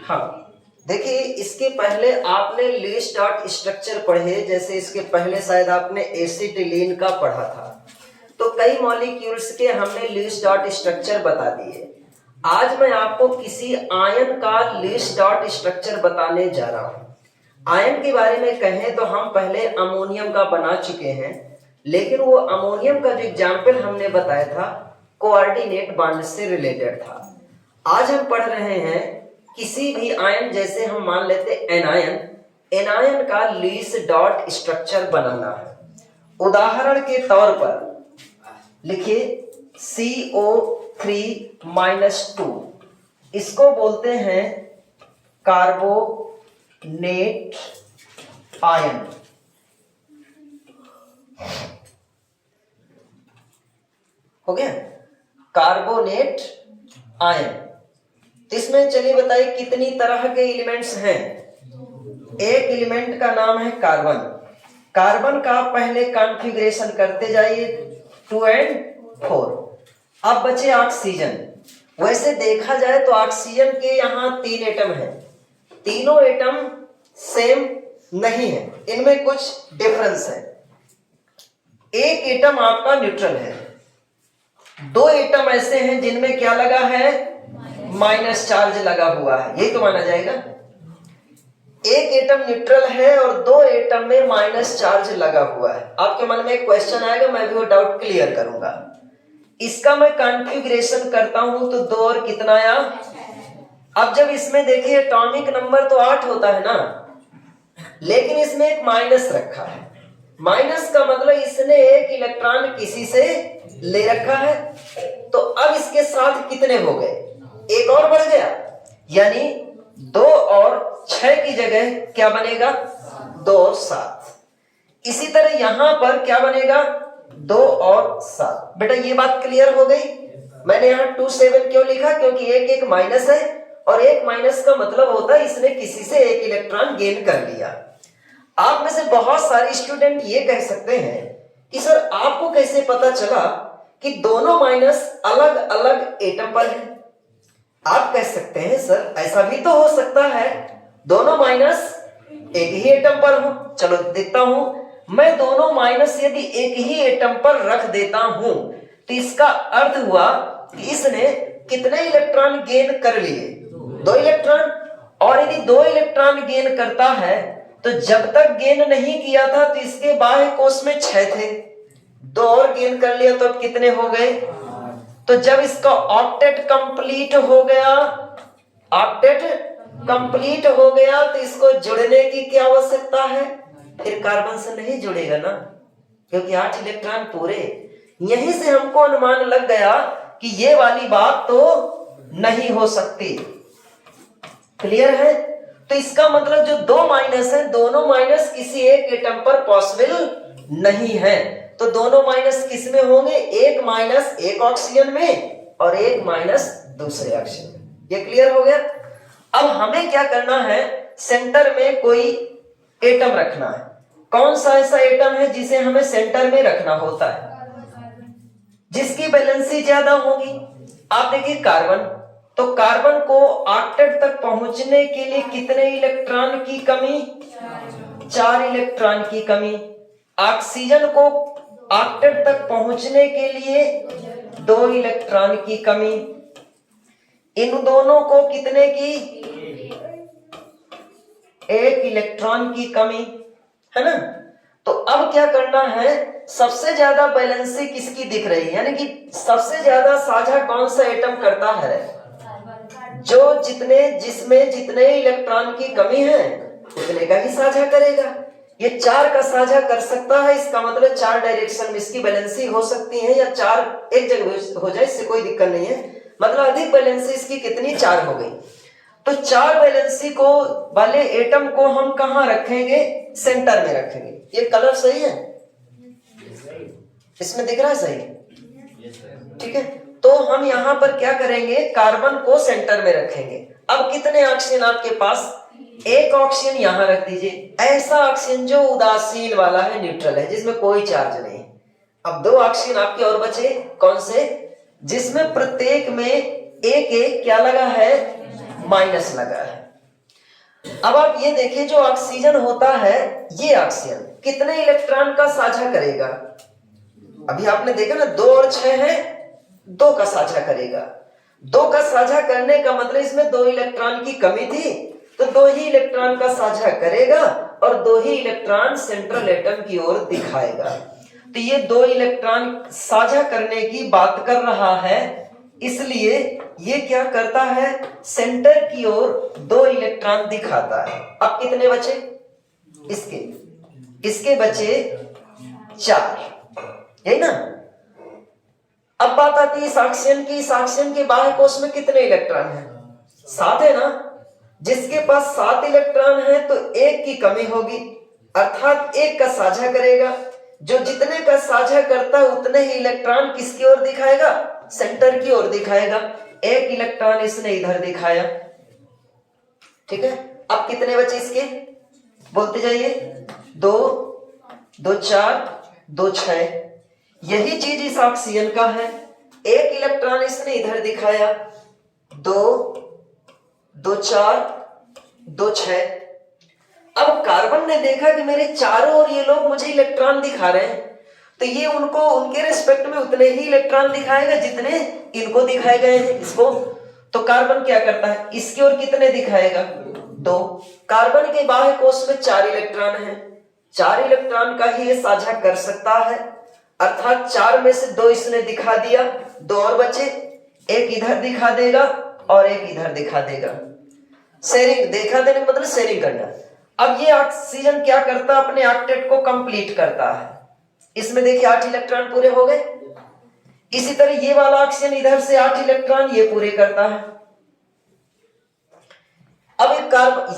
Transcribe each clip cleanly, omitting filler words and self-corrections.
हाँ, देखिए इसके पहले आपने लीस्ट डॉट स्ट्रक्चर पढ़े, जैसे इसके पहले शायद आपने एसिटिलीन का पढ़ा था, तो कई मॉलिक्यूल्स के हमने लीस्ट डॉट स्ट्रक्चर बता दिए। आज मैं आपको किसी आयन का लीस्ट डॉट स्ट्रक्चर बताने जा रहा हूँ। आयन के बारे में कहें तो हम पहले अमोनियम का बना चुके हैं, लेकिन वो अमोनियम का जो एग्जाम्पल हमने बताया था कोऑर्डिनेट बॉन्ड से रिलेटेड था। आज हम पढ़ रहे हैं किसी भी आयन, जैसे हम मान लेते एनायन का लीस्ट डॉट स्ट्रक्चर बनाना है। उदाहरण के तौर पर लिखिए CO3-2, इसको बोलते हैं कार्बोनेट आयन। हो गया कार्बोनेट आयन। इसमें चलिए बताइए कितनी तरह के एलिमेंट्स हैं। एक एलिमेंट का नाम है कार्बन। कार्बन का पहले कॉन्फ़िगरेशन करते जाइए 2 और 4। अब बचे ऑक्सीजन। वैसे देखा जाए तो ऑक्सीजन के यहाँ 3 एटम हैं। तीनों एटम सेम नहीं है, इनमें कुछ डिफरेंस है। एक एटम आपका न्यूट्रल है, 2 एटम ऐसे हैं जिनमें क्या लगा है, माइनस चार्ज लगा हुआ है, यही तो माना जाएगा। एक एटम न्यूट्रल है और 2 एटम में माइनस चार्ज लगा हुआ है। आपके मन में एक क्वेश्चन आएगा, मैं भी वो डाउट क्लियर करूंगा। इसका मैं कॉन्फ़िगरेशन करता हूं तो 2 और कितना आया। अब जब इसमें देखिए एटॉमिक नंबर तो 8 होता है ना, लेकिन इसमें एक माइनस रखा है। माइनस का मतलब इसने एक इलेक्ट्रॉन किसी से ले रखा है, तो अब इसके साथ कितने हो गए, एक और बढ़ गया, यानी 2 और 6 की जगह क्या बनेगा, 2 और 7। इसी तरह यहां पर क्या बनेगा, 2 और 7। बेटा ये बात क्लियर हो गई। मैंने यहाँ 2 7 क्यों लिखा, क्योंकि एक माइनस है, और एक माइनस का मतलब होता है इसने किसी से एक इलेक्ट्रॉन गेन कर लिया। आप में से बहुत सारे स्टूडेंट ये कह सकते हैं कि सर आपको कैसे पता चला कि दोनों माइनस अलग अलग एटम पर है। आप कह सकते हैं सर ऐसा भी तो हो सकता है दोनों माइनस एक ही एटम पर हो। चलो देखता हूं, मैं दोनों माइनस यदि एक ही एटम पर रख देता हूं तो इसका अर्थ हुआ कि इसने कितने इलेक्ट्रॉन गेन कर लिए, 2 इलेक्ट्रॉन। और यदि 2 इलेक्ट्रॉन गेन करता है तो जब तक गेन नहीं किया था तो इसके बाह्य कोश में 6 थे, 2 और गेन कर लिया तो अब कितने हो गए। तो जब इसका ऑक्टेट कंप्लीट हो गया, ऑक्टेट कंप्लीट हो गया, तो इसको जुड़ने की क्या आवश्यकता है, फिर कार्बन से नहीं जुड़ेगा ना, क्योंकि 8 इलेक्ट्रॉन पूरे। यहीं से हमको अनुमान लग गया कि ये वाली बात तो नहीं हो सकती। क्लियर है। तो इसका मतलब जो 2 माइनस है, दोनों माइनस किसी एक एटम पर पॉसिबल नहीं है। तो दोनों माइनस किस में होंगे, एक माइनस एक ऑक्सीजन में और एक माइनस दूसरे ऑक्सीजन में। ये क्लियर हो गया। अब हमें क्या करना है, सेंटर में कोई एटम रखना है। कौन सा ऐसा एटम है जिसे हमें सेंटर में रखना होता है, जिसकी वैलेंसी ज्यादा होगी। आप देखिए कार्बन, तो कार्बन को ऑक्टेट तक पहुंचने के लिए कितने इलेक्ट्रॉन की कमी, 4 इलेक्ट्रॉन की कमी। ऑक्सीजन को ऑक्टेट तक पहुंचने के लिए 2 इलेक्ट्रॉन की कमी। इन दोनों को कितने की, 1 इलेक्ट्रॉन की कमी, है ना। तो अब क्या करना है, सबसे ज्यादा बैलेंसी किसकी दिख रही है, यानी कि सबसे ज्यादा साझा कौन सा एटम करता है, जो जिसमें जितने इलेक्ट्रॉन की कमी है उतने का ही साझा करेगा। ये 4 का साझा कर सकता है, इसका मतलब 4 डायरेक्शन में इसकी बैलेंसी हो सकती है, या 4 एक जगह हो जाए, इससे कोई दिक्कत नहीं है। मतलब अधिक बैलेंसी इसकी कितनी, 4 हो गई। तो 4 बैलेंसी को वाले एटम को हम कहां रखेंगे, सेंटर में रखेंगे। ये कलर सही है, इसमें दिख रहा है सही, ठीक है। तो हम यहां पर क्या करेंगे, कार्बन को सेंटर में रखेंगे। अब कितने ऑक्सीजन आपके पास, एक ऑक्सीजन यहां रख दीजिए, ऐसा ऑक्सीजन जो उदासीन वाला है, न्यूट्रल है, जिसमें कोई चार्ज नहीं। अब 2 ऑक्सीजन आपके और बचे, कौन से, जिसमें प्रत्येक में एक एक क्या लगा है, माइनस लगा है। अब आप ये देखिए, जो ऑक्सीजन होता है, ये ऑक्सीजन कितने इलेक्ट्रॉन का साझा करेगा? अभी आपने देखा ना, 2 और 6 है, 2 का साझा करेगा। 2 का साझा करने का मतलब इसमें 2 इलेक्ट्रॉन की कमी थी, तो 2 ही इलेक्ट्रॉन का साझा करेगा और 2 ही इलेक्ट्रॉन सेंट्रल एटम की ओर दिखाएगा। तो ये 2 इलेक्ट्रॉन साझा करने की बात कर रहा है, इसलिए ये क्या करता है, सेंटर की ओर 2 इलेक्ट्रॉन दिखाता है। अब कितने बचे इसके बचे 4, यही ना। अब बात आती है इस ऑक्सीजन की। इस ऑक्सीजन के बाह्य कोश में कितने इलेक्ट्रॉन हैं? 7 है ना। जिसके पास 7 इलेक्ट्रॉन है तो 1 की कमी होगी, अर्थात 1 का साझा करेगा। जो जितने का साझा करता है उतने ही इलेक्ट्रॉन किसकी ओर दिखाएगा? सेंटर की ओर दिखाएगा। 1 इलेक्ट्रॉन इसने इधर दिखाया, ठीक है। अब कितने बचे इसके, बोलते जाइए। 2, 2 4, 2 6। यही चीज इस ऑक्सीजन का है। 1 इलेक्ट्रॉन इसने इधर दिखाया, 2, 2 4, 2 6। अब कार्बन ने देखा कि मेरे चारों ओर ये लोग मुझे इलेक्ट्रॉन दिखा रहे हैं, तो ये उनको उनके रिस्पेक्ट में उतने ही इलेक्ट्रॉन दिखाएगा जितने इनको दिखाए गए हैं इसको। तो कार्बन क्या करता है, इसकी ओर कितने दिखाएगा? 2। कार्बन के बाह्य कोश में 4 इलेक्ट्रॉन है, 4 इलेक्ट्रॉन का ही ये साझा कर सकता है, अर्थात 4 में से 2 इसने दिखा दिया, 2 और बचे, 1 इधर दिखा देगा और 1 इधर दिखा देगा। शेयरिंग, देखा देने का मतलब शेयरिंग करना। अब ये ऑक्सीजन क्या करता है, अपने ऑक्टेट को कंप्लीट करता है। इसमें देखिए 8 इलेक्ट्रॉन पूरे हो गए। इसी तरह ये वाला ऑक्सीजन इधर से 8 इलेक्ट्रॉन ये पूरे करता है। अब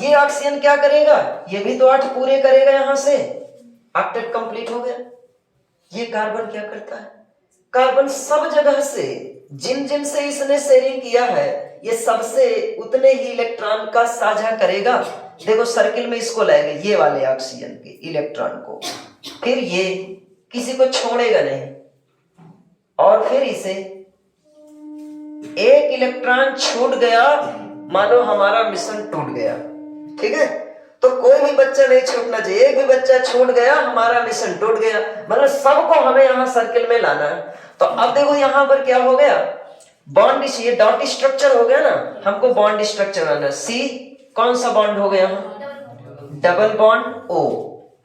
ये ऑक्सीजन क्या करेगा, ये भी तो 8 पूरे करेगा, यहां से ऑक्टेट कंप्लीट हो गया। ये कार्बन क्या करता है, कार्बन सब जगह से जिन जिन से इसने शेयरिंग किया है, ये सबसे उतने ही इलेक्ट्रॉन का साझा करेगा। देखो सर्किल में इसको लाएगा, ये वाले ऑक्सीजन के इलेक्ट्रॉन को, फिर ये किसी को छोड़ेगा नहीं, और फिर इसे 1 इलेक्ट्रॉन छूट गया, मानो हमारा मिशन टूट गया, ठीक है। तो कोई भी बच्चा नहीं छूटना चाहिए, एक भी बच्चा छूट गया हमारा मिशन टूट गया, मतलब सबको हमें यहां सर्किल में लाना है। तो अब देखो यहां पर क्या हो गया, बॉन्ड, ये डॉट स्ट्रक्चर हो गया ना, हमको बॉन्ड स्ट्रक्चर बनाना। सी कौन सा बॉन्ड हो गया, डबल बॉन्ड ओ,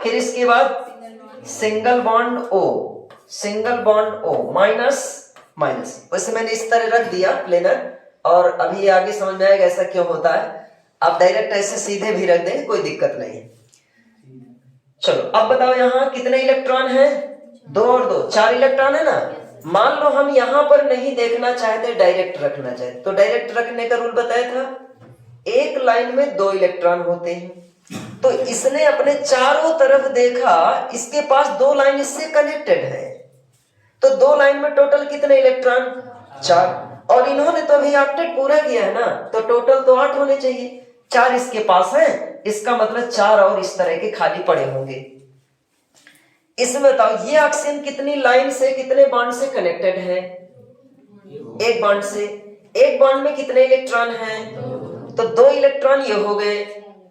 फिर इसके बाद single bond O, single bond O, minus minus. वैसे मैंने इस तरह रख दिया प्लेनर, और अभी आगे समझ में आएगा ऐसा क्यों होता है। आप डायरेक्ट ऐसे सीधे भी रख देंगे, कोई दिक्कत नहीं है। चलो अब बताओ यहां कितने इलेक्ट्रॉन है, 2 और 2, 4 इलेक्ट्रॉन है ना। मान लो हम यहां पर नहीं देखना चाहते, डायरेक्ट रखना चाहते, तो डायरेक्ट रखने का रूल बताया था, एक लाइन में 2 इलेक्ट्रॉन होते हैं। तो इसने अपने चारों तरफ देखा, इसके पास 2 लाइन इससे कनेक्टेड है, तो 2 लाइन में टोटल कितने इलेक्ट्रॉन, 4। और इन्होंने तो अभी ऑक्टेट पूरा किया है ना, तो टोटल तो 8 होने चाहिए, 4 इसके पास है, इसका मतलब 4 और इस तरह के खाली पड़े होंगे। इसमें बताओ ये ऑक्सीजन कितनी लाइन से, कितने बॉन्ड से कनेक्टेड है, 1 बॉन्ड से। 1 बॉन्ड में कितने इलेक्ट्रॉन हैं, तो 2 इलेक्ट्रॉन ये हो गए।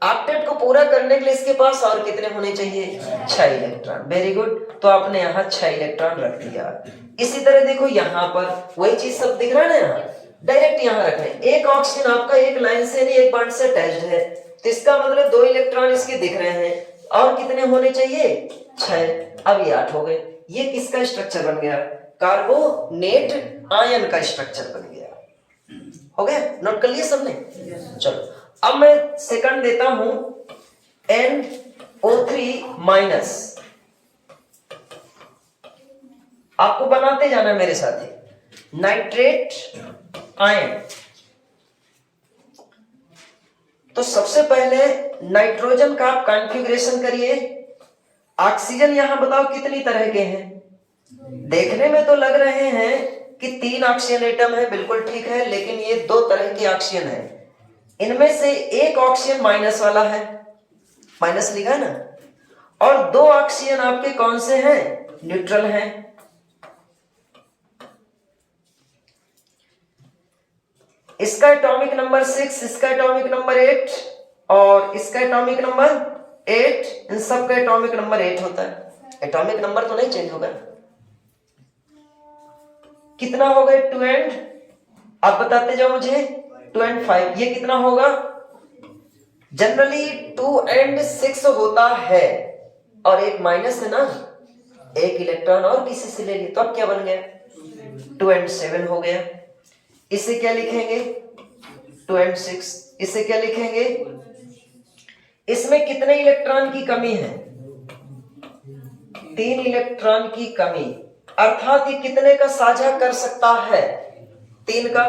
ऑक्टेट को पूरा करने के लिए इसके पास और कितने होने चाहिए, 6 इलेक्ट्रॉन। वेरी गुड, तो आपने यहाँ 6 इलेक्ट्रॉन रख दिया। इसी तरह देखो यहाँ पर वही चीज सब दिख रहा है ना, यहाँ डायरेक्ट यहाँ रखना है। एक ऑक्सीजन आपका एक लाइन से नहीं, 1 बॉन्ड से अटैच्ड है, तो इसका मतलब 2 इलेक्ट्रॉन इसके दिख रहे हैं, और कितने होने चाहिए, 6। अब ये 8 हो गए। ये किसका स्ट्रक्चर बन गया, कार्बोनेट आयन का स्ट्रक्चर बन गया। हो गया, नोट कर लिया सबने। चलो अब मैं सेकंड देता हूं, NO3 माइनस। आपको बनाते जाना मेरे साथ ही, नाइट्रेट आयन। तो सबसे पहले नाइट्रोजन का आप कॉन्फ़िगरेशन करिए। ऑक्सीजन यहां बताओ कितनी तरह के हैं, देखने में तो लग रहे हैं कि 3 ऑक्सीजन एटम है, बिल्कुल ठीक है, लेकिन ये 2 तरह के ऑक्सीजन है। इनमें से एक ऑक्सीजन माइनस वाला है, माइनस लिखा है ना, और 2 ऑक्सीजन आपके कौन से हैं, न्यूट्रल हैं। इसका एटॉमिक नंबर 6, इसका एटॉमिक नंबर 8, और इसका एटॉमिक नंबर 8, इन सब का एटॉमिक नंबर 8 होता है। एटॉमिक नंबर तो नहीं चेंज होगा। कितना होगा 2 एंड, आप बताते जाओ मुझे, 2 एंड 5, ये कितना होगा? जनरली 2 एंड 6 होता है, और एक माइनस है ना, एक इलेक्ट्रॉन और किसी से ले लिए, तो अब क्या बन गया? 2 एंड 7 हो गया। इसे क्या लिखेंगे? 2 एंड 6। इसे क्या लिखेंगे? इसमें कितने इलेक्ट्रॉन की कमी है? 3 इलेक्ट्रॉन की कमी, अर्थात ये कितने का साझा कर सकता है? 3 का,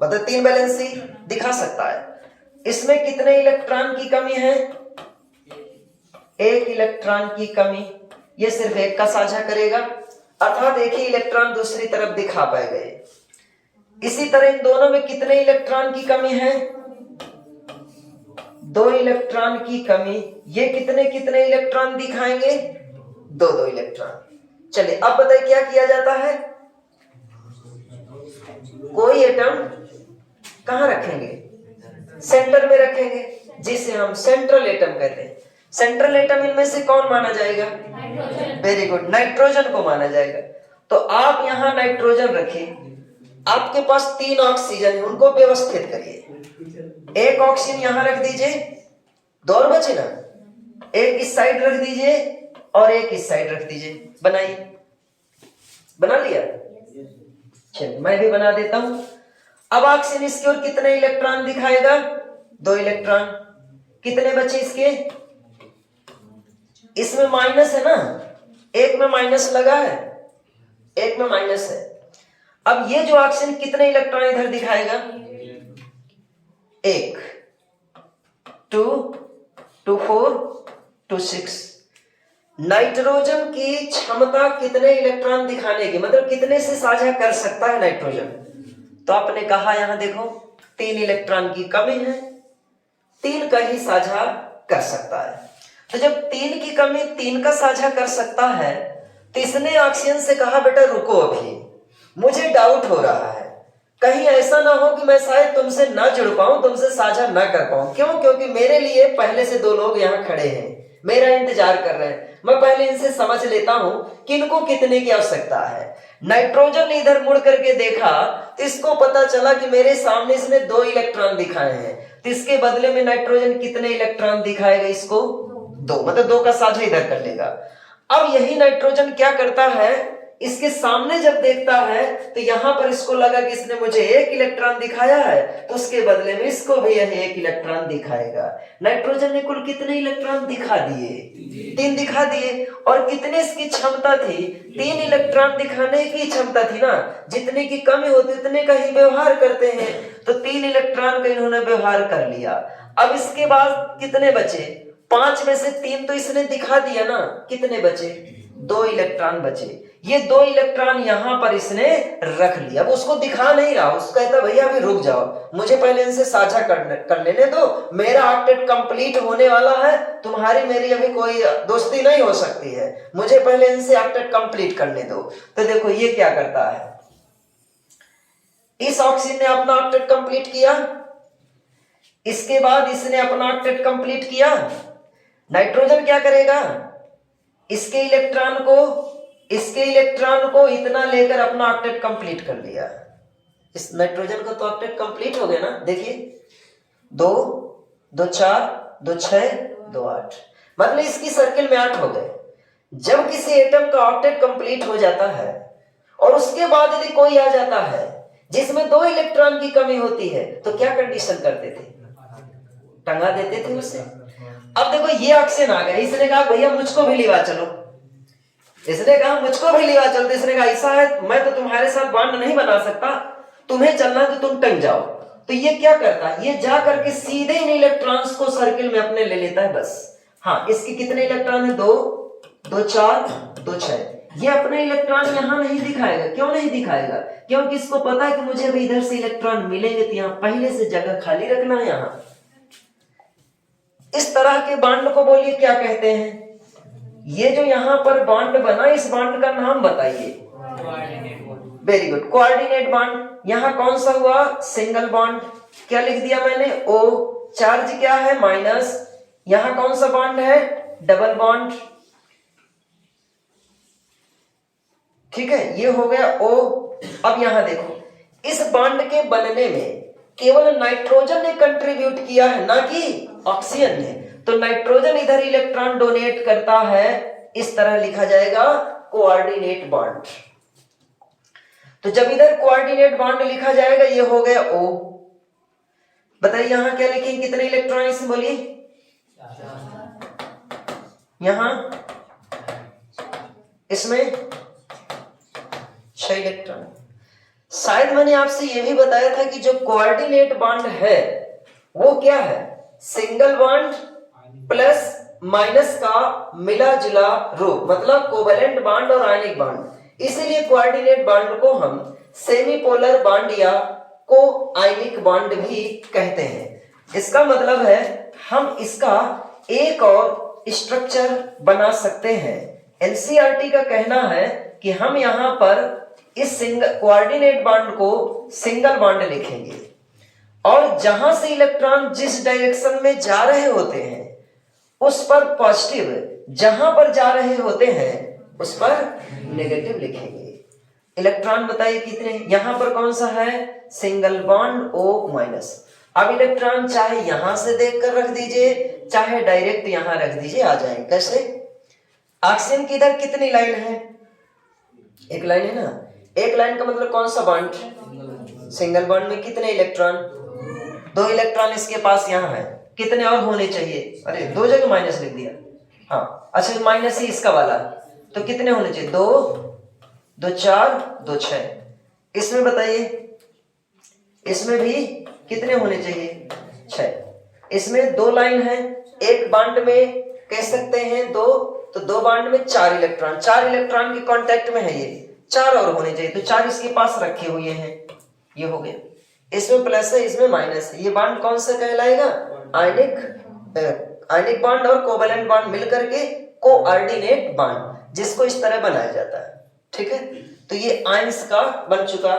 मतलब 3 वैलेंसी दिखा सकता है। इसमें कितने इलेक्ट्रॉन की कमी है? 1 इलेक्ट्रॉन की कमी, ये सिर्फ 1 का साझा करेगा, अर्थात एक ही इलेक्ट्रॉन दूसरी तरफ दिखा पाएगा। इसी तरह इन दोनों में कितने इलेक्ट्रॉन की कमी है? 2 इलेक्ट्रॉन की कमी, ये कितने कितने इलेक्ट्रॉन दिखाएंगे? 2 इलेक्ट्रॉन। चलिए अब बताइए क्या किया जाता है? कोई एटम कहां रखेंगे? सेंटर में रखेंगे, जिसे हम सेंट्रल एटम कहते हैं। सेंट्रल एटम इनमें से कौन माना जाएगा? वेरी गुड, नाइट्रोजन को माना जाएगा। तो आप यहां नाइट्रोजन रखिए, आपके पास 3 ऑक्सीजन है, उनको व्यवस्थित करिए। 1 ऑक्सीजन यहां रख दीजिए, 2 और बचे ना, 1 इस साइड रख दीजिए और 1 इस साइड रख दीजिए। बनाइए, बना लिया? चलिए मैं भी बना देता हूं। अब ऑक्सीजन इसकी ओर कितने इलेक्ट्रॉन दिखाएगा? 2 इलेक्ट्रॉन। कितने बचे इसके? इसमें माइनस है ना, 1 में माइनस लगा है, 1 में माइनस है। अब ये जो ऑक्सीजन कितने इलेक्ट्रॉन इधर दिखाएगा? 1, 2, 2, 4, 2, 6। नाइट्रोजन की क्षमता कितने इलेक्ट्रॉन दिखाने की, मतलब कितने से साझा कर सकता है नाइट्रोजन? तो आपने कहा यहां देखो 3 इलेक्ट्रॉन की कमी है, 3 का ही साझा कर सकता है। तो जब 3 की कमी 3 का साझा कर सकता है, तो इसने ऑक्सीजन से कहा बेटा रुको, अभी मुझे डाउट हो रहा है, कहीं ऐसा ना हो कि मैं शायद तुमसे ना जुड़ पाऊं, तुमसे साझा ना कर पाऊं। क्यों? क्योंकि मेरे लिए पहले से 2 लोग यहाँ खड़े हैं, मेरा इंतजार कर रहे हैं, मैं पहले इनसे समझ लेता हूं कि इनको कितने की आवश्यकता है। नाइट्रोजन ने इधर मुड़ करके देखा तो इसको पता चला कि मेरे सामने इसने 2 इलेक्ट्रॉन दिखाए हैं, तो इसके बदले में नाइट्रोजन कितने इलेक्ट्रॉन दिखाएगा इसको? 2, मतलब 2 का साझा इधर कर लेगा। अब यही नाइट्रोजन क्या करता है, इसके सामने जब देखता है तो यहां पर इसको लगा कि इसने मुझे 1 इलेक्ट्रॉन दिखाया है, तो उसके बदले में इसको भी यह 1 इलेक्ट्रॉन दिखाएगा। नाइट्रोजन ने कुल कितने इलेक्ट्रॉन दिखा दिए? 3 दिखा दिए। और कितने इसकी क्षमता थी? 3 इलेक्ट्रॉन दिखाने की क्षमता थी ना, जितने की कमी होती उतने का ही व्यवहार करते हैं, तो 3 इलेक्ट्रॉन का इन्होंने व्यवहार कर लिया। अब इसके बाद कितने बचे? 5 में से 3 तो इसने दिखा दिया ना, कितने बचे? 2 इलेक्ट्रॉन बचे। ये 2 इलेक्ट्रॉन यहां पर इसने रख लिया, अब उसको दिखा नहीं रहा, उसको कहता भैया अभी रुक जाओ, मुझे पहले इनसे साझा कर लेने दो, मेरा ऑक्टेट कंप्लीट होने वाला है, तुम्हारी मेरी अभी कोई दोस्ती नहीं हो सकती है, मुझे पहले इनसे ऑक्टेट कंप्लीट करने दो। तो देखो ये क्या करता है, इस ऑक्सीजन ने अपना ऑक्टेट कंप्लीट किया, इसके बाद इसने अपना ऑक्टेट कंप्लीट किया। नाइट्रोजन क्या करेगा? इसके इलेक्ट्रॉन को इतना लेकर अपना ऑक्टेट कंप्लीट कर लिया। इस नाइट्रोजन का तो ऑक्टेट कंप्लीट हो गया ना, देखिए 2, 2, 4, 2, 6, 2, 8, मतलब इसकी सर्किल में 8 हो गए। जब किसी एटम का ऑक्टेट कंप्लीट हो जाता है और उसके बाद यदि कोई आ जाता है जिसमें 2 इलेक्ट्रॉन की कमी होती है, तो क्या कंडीशन करते थे? टंगा देते थे उसे। अब देखो ये ऑक्सीजन आ गया, इसने कहा भैया मुझको भी लिवा चलो, इसने कहा मुझको भी लिवा चलो, इसने कहा ऐसा है मैं तो तुम्हारे साथ बॉन्ड नहीं बना सकता, तुम्हें चलना तो तुम टंग जाओ। तो ये क्या करता है, ये जा करके सीधे इन इलेक्ट्रॉन्स को सर्किल में अपने ले लेता है बस। हाँ, इसके कितने इलेक्ट्रॉन है? 2, 2, 4, 2, 6। ये अपने इलेक्ट्रॉन यहां नहीं दिखाएगा। क्यों नहीं दिखाएगा? क्योंकि इसको पता है कि मुझे अभी इधर से इलेक्ट्रॉन मिलेंगे, तो यहां पहले से जगह खाली रखना है। यहां इस तरह के बॉन्ड को बोलिए क्या कहते हैं? ये जो यहां पर बॉन्ड बना, इस बॉन्ड का नाम बताइए। Very good, coordinate bond. यहां कौन सा हुआ? Single bond. क्या लिख दिया मैंने? O चार्ज क्या है माइनस, यहां कौन सा बॉन्ड है, डबल बॉन्ड, ठीक है, ये हो गया O। अब यहां देखो, इस बॉन्ड के बनने में केवल नाइट्रोजन ने कंट्रीब्यूट किया है, ना कि ऑक्सीजन ने। तो नाइट्रोजन इधर इलेक्ट्रॉन डोनेट करता है, इस तरह लिखा जाएगा कोऑर्डिनेट बॉन्ड। तो जब इधर कोऑर्डिनेट बॉन्ड लिखा जाएगा, ये हो गया O। बताइए यहां क्या लिखेंगे, कितने इलेक्ट्रॉन इसमें, बोलिए, यहां इसमें 6 इलेक्ट्रॉन। शायद मैंने आपसे यह भी बताया था कि जो कोऑर्डिनेट बॉन्ड है वो क्या है, सिंगल बॉन्ड प्लस माइनस का मिला जुला रूप, मतलब कोवेलेंट बॉन्ड और आयनिक बॉन्ड। इसीलिए कोऑर्डिनेट बॉन्ड को हम सेमीपोलर बॉन्ड या को आयनिक बॉन्ड भी कहते हैं। इसका मतलब है हम इसका एक और स्ट्रक्चर बना सकते हैं। एनसीईआरटी का कहना है कि हम यहां पर इस कोऑर्डिनेट बॉन्ड को सिंगल बॉन्ड लिखेंगे, और जहां से इलेक्ट्रॉन जिस डायरेक्शन में जा रहे होते हैं उस पर पॉजिटिव, जहां पर जा रहे होते हैं उस पर नेगेटिव लिखेंगे। इलेक्ट्रॉन बताइए कितने, यहां पर कौन सा है, सिंगल बॉन्ड O माइनस। अब इलेक्ट्रॉन चाहे यहां से देखकर रख दीजिए, चाहे डायरेक्ट यहां रख दीजिए, आ जाएंगे। कैसे, ऑक्सीजन की इधर कितनी लाइन है, एक लाइन है ना, एक लाइन का मतलब कौन सा बॉन्ड, सिंगल बॉन्ड में कितने इलेक्ट्रॉन, 2 इलेक्ट्रॉन इसके पास यहां है, कितने और होने चाहिए, अरे 2 जगह माइनस लिख दिया, हाँ अच्छा माइनस ही इसका वाला, तो कितने होने चाहिए, 2 2 4 2 6। इसमें बताइए, इसमें भी कितने होने चाहिए, 6। इसमें 2 लाइन है, एक बॉन्ड में कह सकते हैं 2, तो 2 बॉन्ड में 4 इलेक्ट्रॉन, 4 इलेक्ट्रॉन के कांटेक्ट में है, ये 4 और होने चाहिए, तो 4 इसके पास रखे हुए हैं, ये हो गया। इसमें प्लस है, इसमें माइनस है, ये बॉन्ड कौन सा कहलाएगा, आयनिक बॉन्ड और कोवेलेंट बॉन्ड मिलकर के कोऑर्डिनेट बॉन्ड, जिसको इस तरह बनाया जाता है, ठीक है। तो ये आयंस का बन चुका।